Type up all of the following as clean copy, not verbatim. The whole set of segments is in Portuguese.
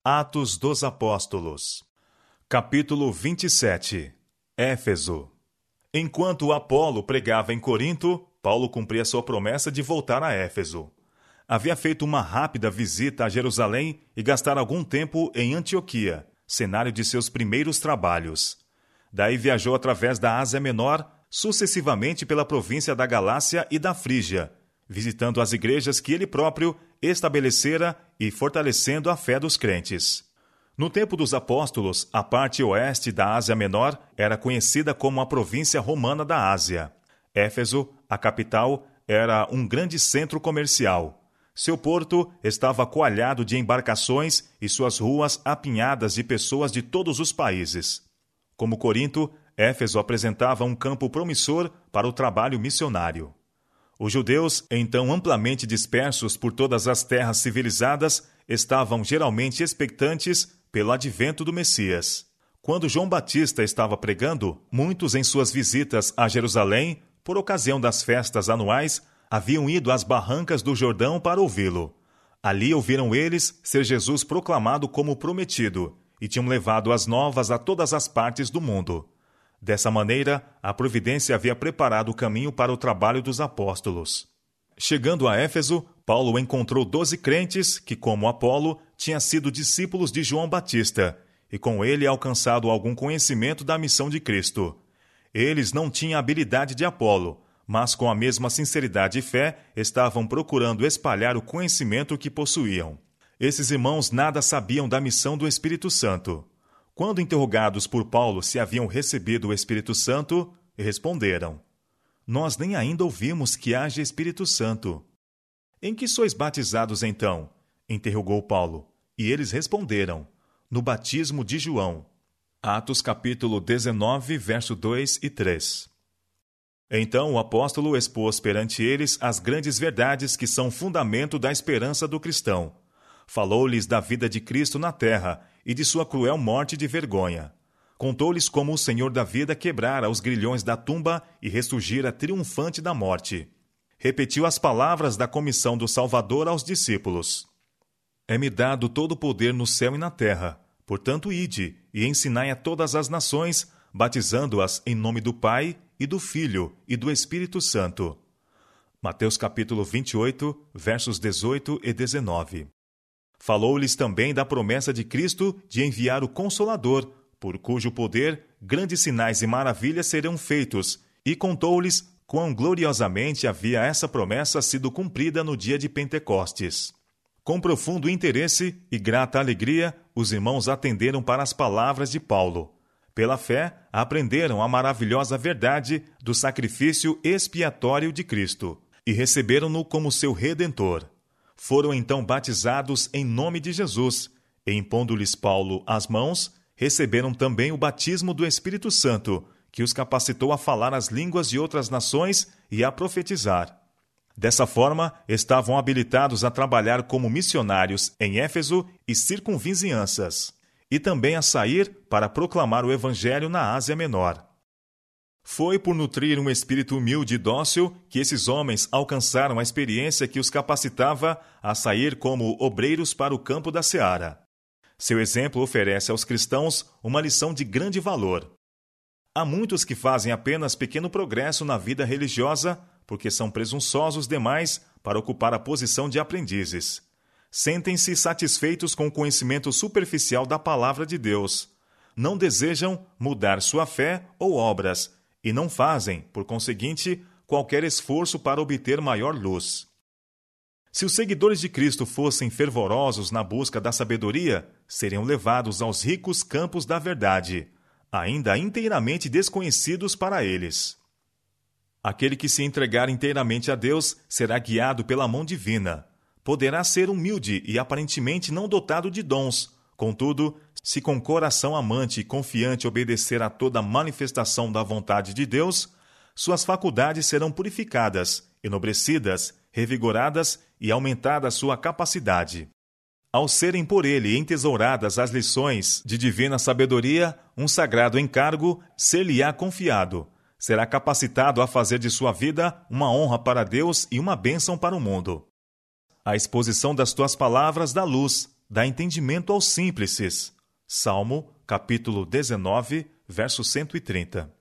Atos dos Apóstolos. Capítulo 27. Éfeso. Enquanto Apolo pregava em Corinto, Paulo cumpria sua promessa de voltar a Éfeso. Havia feito uma rápida visita a Jerusalém e gastar algum tempo em Antioquia, cenário de seus primeiros trabalhos. Daí viajou através da Ásia Menor, sucessivamente pela província da Galácia e da Frígia, visitando as igrejas que ele próprio estabelecera e fortalecendo a fé dos crentes. No tempo dos apóstolos, a parte oeste da Ásia Menor era conhecida como a província romana da Ásia. Éfeso, a capital, era um grande centro comercial. Seu porto estava coalhado de embarcações e suas ruas apinhadas de pessoas de todos os países. Como Corinto, Éfeso apresentava um campo promissor para o trabalho missionário. Os judeus, então amplamente dispersos por todas as terras civilizadas, estavam geralmente expectantes pelo advento do Messias. Quando João Batista estava pregando, muitos em suas visitas a Jerusalém, por ocasião das festas anuais, haviam ido às barrancas do Jordão para ouvi-lo. Ali ouviram eles ser Jesus proclamado como prometido e tinham levado as novas a todas as partes do mundo. Dessa maneira, a providência havia preparado o caminho para o trabalho dos apóstolos. Chegando a Éfeso, Paulo encontrou 12 crentes que, como Apolo, tinham sido discípulos de João Batista e com ele alcançado algum conhecimento da missão de Cristo. Eles não tinham a habilidade de Apolo, mas com a mesma sinceridade e fé estavam procurando espalhar o conhecimento que possuíam. Esses irmãos nada sabiam da missão do Espírito Santo. Quando interrogados por Paulo se haviam recebido o Espírito Santo, responderam: "Nós nem ainda ouvimos que haja Espírito Santo." "Em que sois batizados, então?" interrogou Paulo. E eles responderam: "No batismo de João." Atos capítulo 19, verso 2 e 3. Então o apóstolo expôs perante eles as grandes verdades que são fundamento da esperança do cristão. Falou-lhes da vida de Cristo na terra e de sua cruel morte de vergonha. Contou-lhes como o Senhor da vida quebrara os grilhões da tumba e ressurgira triunfante da morte. Repetiu as palavras da comissão do Salvador aos discípulos: "É-me dado todo o poder no céu e na terra. Portanto, ide e ensinai a todas as nações, batizando-as em nome do Pai e do Filho e do Espírito Santo." Mateus capítulo 28, versos 18 e 19. Falou-lhes também da promessa de Cristo de enviar o Consolador, por cujo poder grandes sinais e maravilhas serão feitos, e contou-lhes quão gloriosamente havia essa promessa sido cumprida no dia de Pentecostes. Com profundo interesse e grata alegria, os irmãos atenderam para as palavras de Paulo. Pela fé, aprenderam a maravilhosa verdade do sacrifício expiatório de Cristo e receberam-no como seu Redentor. Foram então batizados em nome de Jesus, e impondo-lhes Paulo as mãos, receberam também o batismo do Espírito Santo, que os capacitou a falar as línguas de outras nações e a profetizar. Dessa forma, estavam habilitados a trabalhar como missionários em Éfeso e circunvizinhanças, e também a sair para proclamar o Evangelho na Ásia Menor. Foi por nutrir um espírito humilde e dócil que esses homens alcançaram a experiência que os capacitava a sair como obreiros para o campo da seara. Seu exemplo oferece aos cristãos uma lição de grande valor. Há muitos que fazem apenas pequeno progresso na vida religiosa porque são presunçosos demais para ocupar a posição de aprendizes. Sentem-se satisfeitos com o conhecimento superficial da palavra de Deus. Não desejam mudar sua fé ou obras e não fazem, por conseguinte, qualquer esforço para obter maior luz. Se os seguidores de Cristo fossem fervorosos na busca da sabedoria, seriam levados aos ricos campos da verdade, ainda inteiramente desconhecidos para eles. Aquele que se entregar inteiramente a Deus será guiado pela mão divina. Poderá ser humilde e aparentemente não dotado de dons. Contudo, se com coração amante e confiante obedecer a toda manifestação da vontade de Deus, suas faculdades serão purificadas, enobrecidas, revigoradas e aumentada sua capacidade. Ao serem por ele entesouradas as lições de divina sabedoria, um sagrado encargo ser-lhe-á confiado. Será capacitado a fazer de sua vida uma honra para Deus e uma bênção para o mundo. A exposição das tuas palavras dá luz, dá entendimento aos simples. Salmo, capítulo 19, verso 130.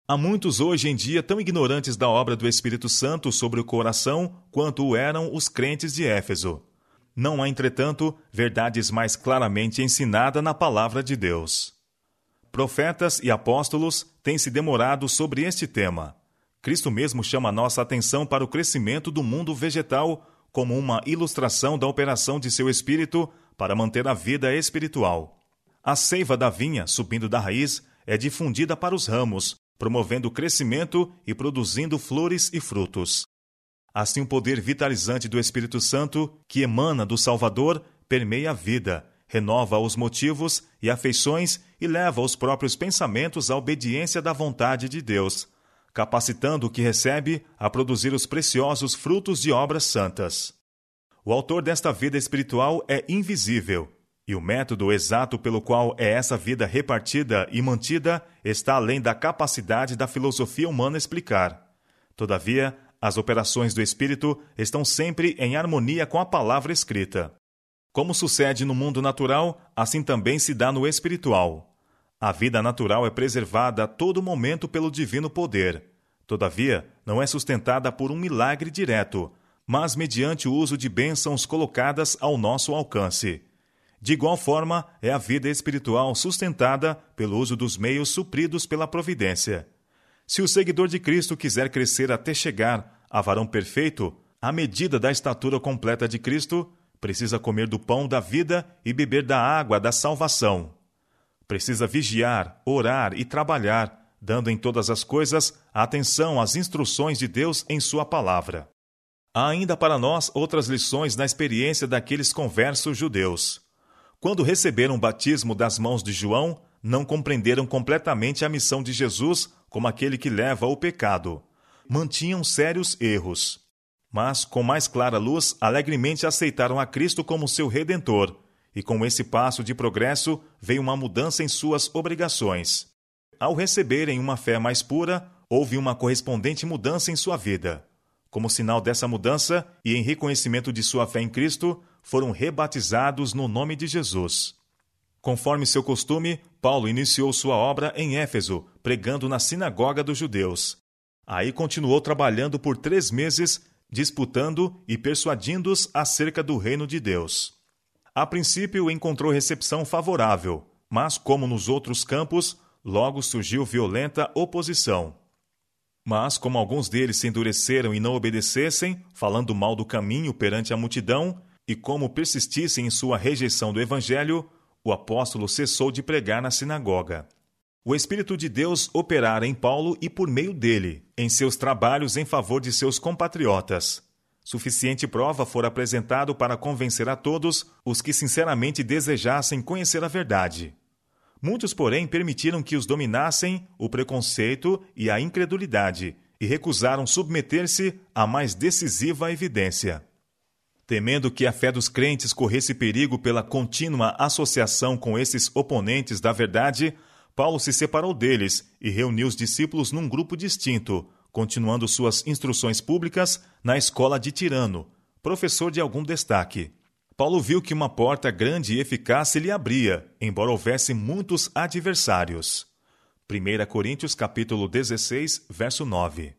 Há muitos hoje em dia tão ignorantes da obra do Espírito Santo sobre o coração quanto o eram os crentes de Éfeso. Não há, entretanto, verdades mais claramente ensinadas na palavra de Deus. Profetas e apóstolos têm se demorado sobre este tema. Cristo mesmo chama nossa atenção para o crescimento do mundo vegetal como uma ilustração da operação de seu Espírito para manter a vida espiritual. A seiva da vinha, subindo da raiz, é difundida para os ramos, promovendo o crescimento e produzindo flores e frutos. Assim, o poder vitalizante do Espírito Santo, que emana do Salvador, permeia a vida, renova os motivos e afeições e leva os próprios pensamentos à obediência da vontade de Deus, capacitando o que recebe a produzir os preciosos frutos de obras santas. O autor desta vida espiritual é invisível, e o método exato pelo qual é essa vida repartida e mantida está além da capacidade da filosofia humana explicar. Todavia, as operações do Espírito estão sempre em harmonia com a palavra escrita. Como sucede no mundo natural, assim também se dá no espiritual. A vida natural é preservada a todo momento pelo divino poder. Todavia, não é sustentada por um milagre direto, mas mediante o uso de bênçãos colocadas ao nosso alcance. De igual forma, é a vida espiritual sustentada pelo uso dos meios supridos pela providência. Se o seguidor de Cristo quiser crescer até chegar a varão perfeito, à medida da estatura completa de Cristo, precisa comer do pão da vida e beber da água da salvação. Precisa vigiar, orar e trabalhar, dando em todas as coisas atenção às instruções de Deus em sua palavra. Há ainda para nós outras lições na experiência daqueles conversos judeus. Quando receberam o batismo das mãos de João, não compreenderam completamente a missão de Jesus como aquele que leva o pecado. Mantinham sérios erros. Mas, com mais clara luz, alegremente aceitaram a Cristo como seu Redentor, e com esse passo de progresso veio uma mudança em suas obrigações. Ao receberem uma fé mais pura, houve uma correspondente mudança em sua vida. Como sinal dessa mudança, e em reconhecimento de sua fé em Cristo, foram rebatizados no nome de Jesus. Conforme seu costume, Paulo iniciou sua obra em Éfeso, pregando na sinagoga dos judeus. Aí continuou trabalhando por 3 meses, disputando e persuadindo-os acerca do reino de Deus. A princípio encontrou recepção favorável, mas, como nos outros campos, logo surgiu violenta oposição. Mas, como alguns deles se endureceram e não obedecessem, falando mal do caminho perante a multidão, e como persistissem em sua rejeição do Evangelho, o apóstolo cessou de pregar na sinagoga. O Espírito de Deus operara em Paulo e por meio dele, em seus trabalhos em favor de seus compatriotas. Suficiente prova fora apresentado para convencer a todos os que sinceramente desejassem conhecer a verdade. Muitos, porém, permitiram que os dominassem o preconceito e a incredulidade e recusaram submeter-se à mais decisiva evidência. Temendo que a fé dos crentes corresse perigo pela contínua associação com esses oponentes da verdade, Paulo se separou deles e reuniu os discípulos num grupo distinto, continuando suas instruções públicas na escola de Tirano, professor de algum destaque. Paulo viu que uma porta grande e eficaz se lhe abria, embora houvesse muitos adversários. 1 Coríntios capítulo 16, verso 9.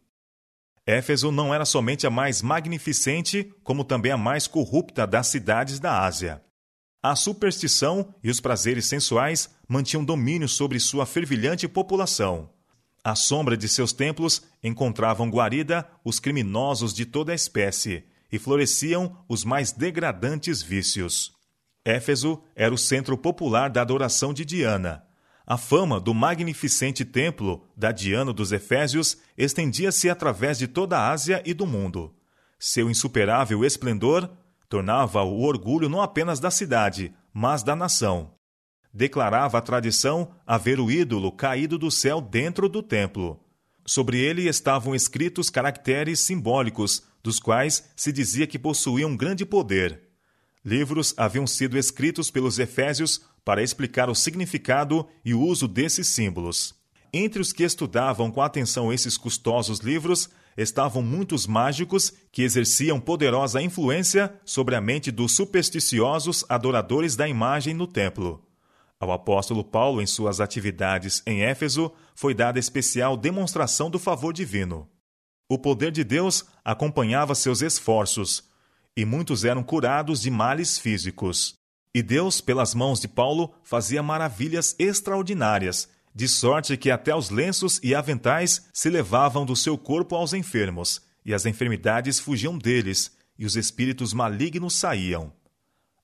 Éfeso não era somente a mais magnificente, como também a mais corrupta das cidades da Ásia. A superstição e os prazeres sensuais mantinham domínio sobre sua fervilhante população. À sombra de seus templos encontravam guarida os criminosos de toda a espécie e floresciam os mais degradantes vícios. Éfeso era o centro popular da adoração de Diana. A fama do magnificente templo da Diana dos Efésios estendia-se através de toda a Ásia e do mundo. Seu insuperável esplendor tornava o orgulho não apenas da cidade, mas da nação. Declarava a tradição haver o ídolo caído do céu dentro do templo. Sobre ele estavam escritos caracteres simbólicos, dos quais se dizia que possuía um grande poder. Livros haviam sido escritos pelos efésios para explicar o significado e o uso desses símbolos. Entre os que estudavam com atenção esses custosos livros estavam muitos mágicos que exerciam poderosa influência sobre a mente dos supersticiosos adoradores da imagem no templo. Ao apóstolo Paulo, em suas atividades em Éfeso, foi dada especial demonstração do favor divino. O poder de Deus acompanhava seus esforços, e muitos eram curados de males físicos. E Deus, pelas mãos de Paulo, fazia maravilhas extraordinárias, de sorte que até os lenços e aventais se levavam do seu corpo aos enfermos, e as enfermidades fugiam deles, e os espíritos malignos saíam.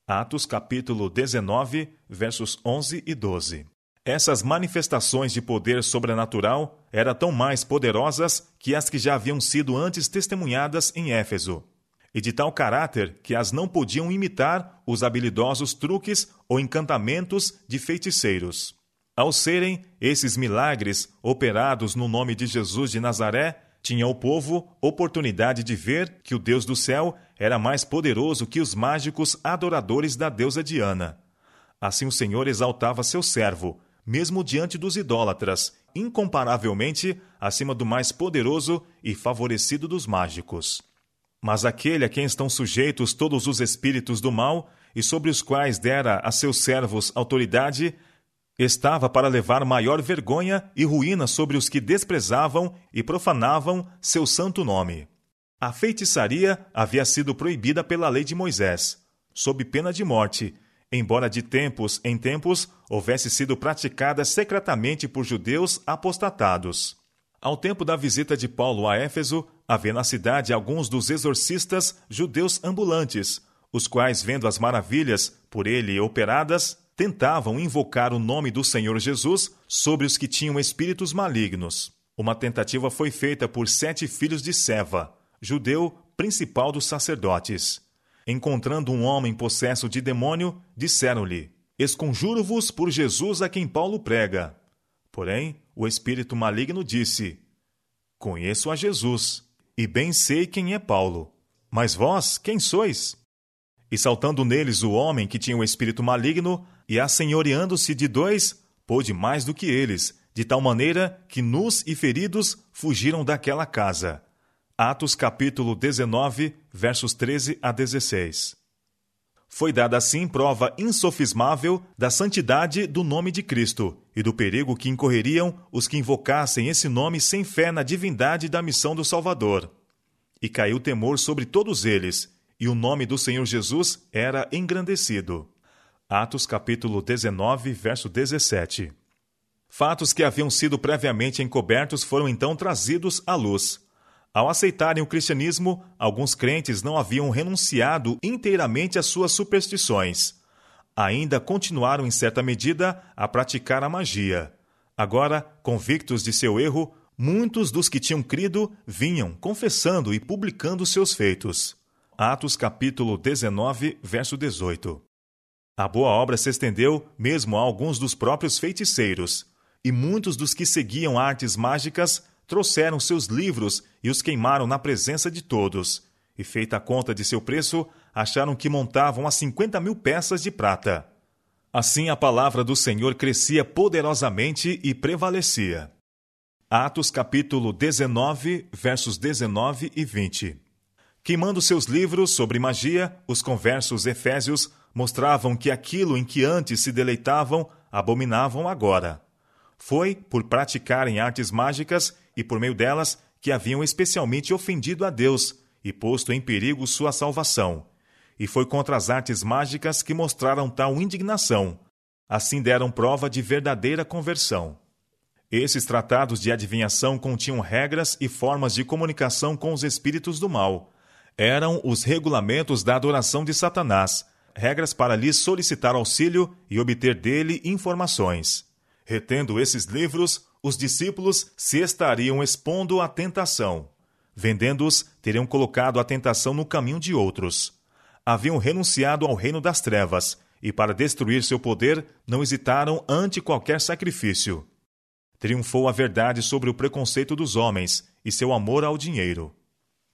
Atos capítulo 19, versos 11 e 12. Essas manifestações de poder sobrenatural eram tão mais poderosas que as que já haviam sido antes testemunhadas em Éfeso, e de tal caráter que as não podiam imitar os habilidosos truques ou encantamentos de feiticeiros. Ao serem esses milagres operados no nome de Jesus de Nazaré, tinha o povo oportunidade de ver que o Deus do céu era mais poderoso que os mágicos adoradores da deusa Diana. Assim o Senhor exaltava seu servo, mesmo diante dos idólatras, incomparavelmente acima do mais poderoso e favorecido dos mágicos. Mas aquele a quem estão sujeitos todos os espíritos do mal, e sobre os quais dera a seus servos autoridade, estava para levar maior vergonha e ruína sobre os que desprezavam e profanavam seu santo nome. A feitiçaria havia sido proibida pela lei de Moisés, sob pena de morte, embora de tempos em tempos houvesse sido praticada secretamente por judeus apostatados. Ao tempo da visita de Paulo a Éfeso, havia na cidade alguns dos exorcistas judeus ambulantes, os quais, vendo as maravilhas por ele operadas, tentavam invocar o nome do Senhor Jesus sobre os que tinham espíritos malignos. Uma tentativa foi feita por 7 filhos de Seva, judeu principal dos sacerdotes. Encontrando um homem possesso de demônio, disseram-lhe: "Esconjuro-vos por Jesus a quem Paulo prega." Porém, o espírito maligno disse: "Conheço a Jesus, e bem sei quem é Paulo. Mas vós, quem sois?" E saltando neles o homem que tinha o espírito maligno, e assenhoreando-se de 2, pôde mais do que eles, de tal maneira que nus e feridos fugiram daquela casa. Atos capítulo 19, versos 13 a 16. Foi dada assim prova insofismável da santidade do nome de Cristo e do perigo que incorreriam os que invocassem esse nome sem fé na divindade da missão do Salvador. E caiu temor sobre todos eles, e o nome do Senhor Jesus era engrandecido. Atos capítulo 19, verso 17. Fatos que haviam sido previamente encobertos foram então trazidos à luz. Ao aceitarem o cristianismo, alguns crentes não haviam renunciado inteiramente às suas superstições. Ainda continuaram em certa medida a praticar a magia. Agora, convictos de seu erro, muitos dos que tinham crido vinham confessando e publicando seus feitos. Atos capítulo 19, verso 18. A boa obra se estendeu mesmo a alguns dos próprios feiticeiros, e muitos dos que seguiam artes mágicas trouxeram seus livros e os queimaram na presença de todos, e feita a conta de seu preço, acharam que montavam a 50.000 peças de prata. Assim a palavra do Senhor crescia poderosamente e prevalecia. Atos capítulo 19, versos 19 e 20. Queimando seus livros sobre magia, os conversos efésios mostravam que aquilo em que antes se deleitavam, abominavam agora. Foi por praticarem artes mágicas e por meio delas que haviam especialmente ofendido a Deus e posto em perigo sua salvação. E foi contra as artes mágicas que mostraram tal indignação. Assim deram prova de verdadeira conversão. Esses tratados de adivinhação continham regras e formas de comunicação com os espíritos do mal. Eram os regulamentos da adoração de Satanás, regras para lhes solicitar auxílio e obter dele informações. Retendo esses livros, os discípulos se estariam expondo à tentação. Vendendo-os, teriam colocado a tentação no caminho de outros. Haviam renunciado ao reino das trevas, e para destruir seu poder, não hesitaram ante qualquer sacrifício. Triunfou a verdade sobre o preconceito dos homens e seu amor ao dinheiro.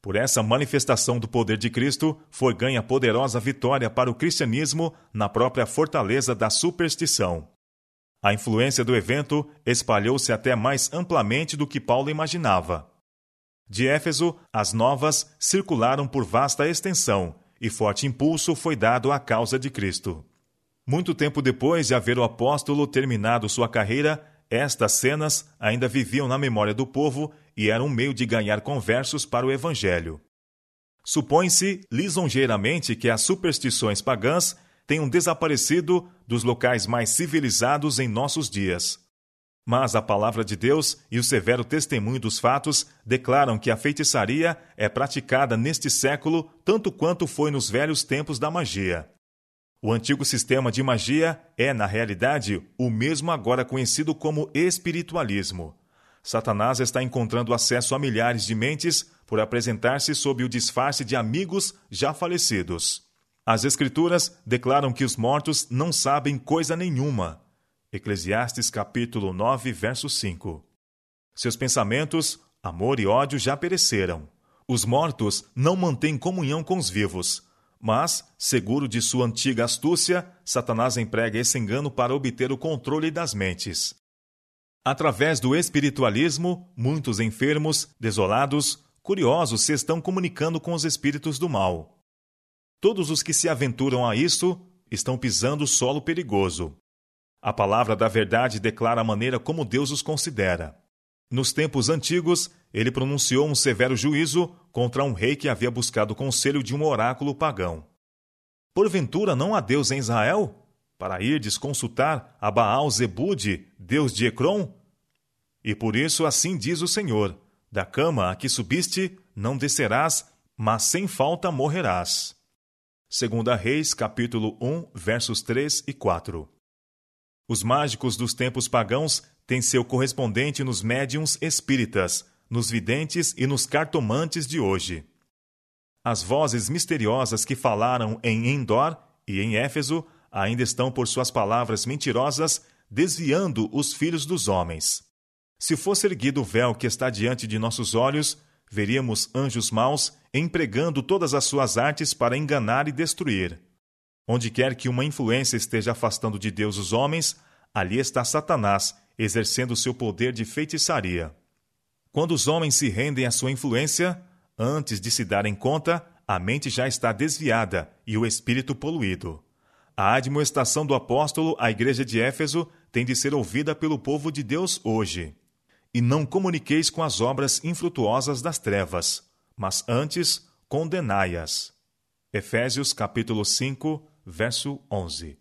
Por essa manifestação do poder de Cristo, foi ganha poderosa vitória para o cristianismo na própria fortaleza da superstição. A influência do evento espalhou-se até mais amplamente do que Paulo imaginava. De Éfeso, as novas circularam por vasta extensão, e forte impulso foi dado à causa de Cristo. Muito tempo depois de haver o apóstolo terminado sua carreira, estas cenas ainda viviam na memória do povo e eram um meio de ganhar conversos para o Evangelho. Supõe-se lisonjeiramente que as superstições pagãs tenham desaparecido dos locais mais civilizados em nossos dias. Mas a palavra de Deus e o severo testemunho dos fatos declaram que a feitiçaria é praticada neste século tanto quanto foi nos velhos tempos da magia. O antigo sistema de magia é, na realidade, o mesmo agora conhecido como espiritualismo. Satanás está encontrando acesso a milhares de mentes por apresentar-se sob o disfarce de amigos já falecidos. As Escrituras declaram que os mortos não sabem coisa nenhuma. Eclesiastes capítulo 9, verso 5. Seus pensamentos, amor e ódio já pereceram. Os mortos não mantêm comunhão com os vivos. Mas, seguro de sua antiga astúcia, Satanás emprega esse engano para obter o controle das mentes. Através do espiritualismo, muitos enfermos, desolados, curiosos se estão comunicando com os espíritos do mal. Todos os que se aventuram a isso estão pisando solo perigoso. A palavra da verdade declara a maneira como Deus os considera. Nos tempos antigos, ele pronunciou um severo juízo contra um rei que havia buscado o conselho de um oráculo pagão. Porventura não há Deus em Israel? Para irdes consultar a Baal-Zebude, Deus de Ecrom? E por isso assim diz o Senhor: da cama a que subiste não descerás, mas sem falta morrerás. 2 Reis, capítulo 1, versos 3 e 4. Os mágicos dos tempos pagãos têm seu correspondente nos médiuns espíritas, nos videntes e nos cartomantes de hoje. As vozes misteriosas que falaram em Endor e em Éfeso ainda estão por suas palavras mentirosas desviando os filhos dos homens. Se fosse erguido o véu que está diante de nossos olhos, veríamos anjos maus empregando todas as suas artes para enganar e destruir. Onde quer que uma influência esteja afastando de Deus os homens, ali está Satanás, exercendo seu poder de feitiçaria. Quando os homens se rendem à sua influência, antes de se darem conta, a mente já está desviada e o espírito poluído. A admoestação do apóstolo à igreja de Éfeso tem de ser ouvida pelo povo de Deus hoje. E não comuniqueis com as obras infrutuosas das trevas, mas antes condenai-as. Efésios capítulo 5, verso 11.